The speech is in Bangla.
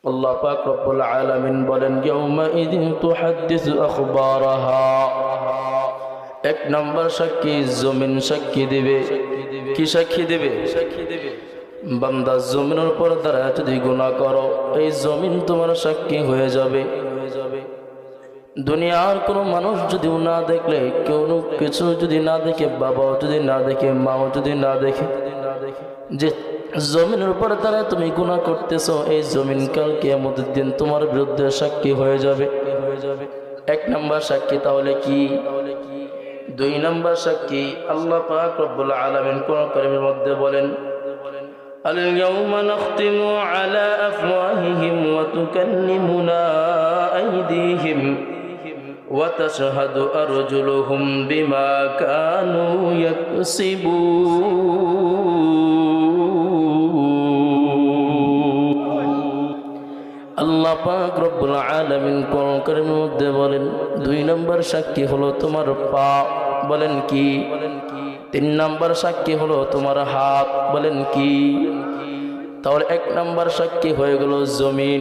আল্লাহ পাক রব্বুল আলামিন বলেন ইয়াউমাইযিন তুহাদ্দিসু আখবারাহা। এক নম্বর সাক্ষী জমিন সাক্ষী দিবে। কি সাক্ষী দিবে? বান্দা জমিনের উপর দাঁড়ায় যদি গুনাহ করো, এই জমিন তোমার সাক্ষী হয়ে যাবে। দুনিয়ার কোনো মানুষ যদি না দেখলে, কোনো কিছু যদি না দেখে, বাবাও যদি না দেখে, মাও যদি না দেখে, যে জমিনের উপর দাঁড়ায় তুমি গুনাহ করতেছো, এই জমিন কাল কিয়ামতের দিন তোমার বিরুদ্ধে সাক্ষী হয়ে যাবে। এক নম্বর সাক্ষী তাহলে কি? দুই নম্বর সাক্ষী আল্লাহ পাক রব্বুল আলামিন কোরআন কারীমের মধ্যে বলেন اليوم نختم على أفواههم وتكلمنا أيديهم وتشهد أرجلهم بما كانوا يكسبون। আল্লাহ পাক রব্বুল আলামিন কোরআন কারীমের মধ্যে বলেন দুই নম্বর সাক্ষী হলো তোমার পা। বলেন কি? তিন নম্বর সাক্ষী হলো তোমার হাত। বলেন কি? তাহলে এক নম্বর সাক্ষী হয়ে গেল জমিন।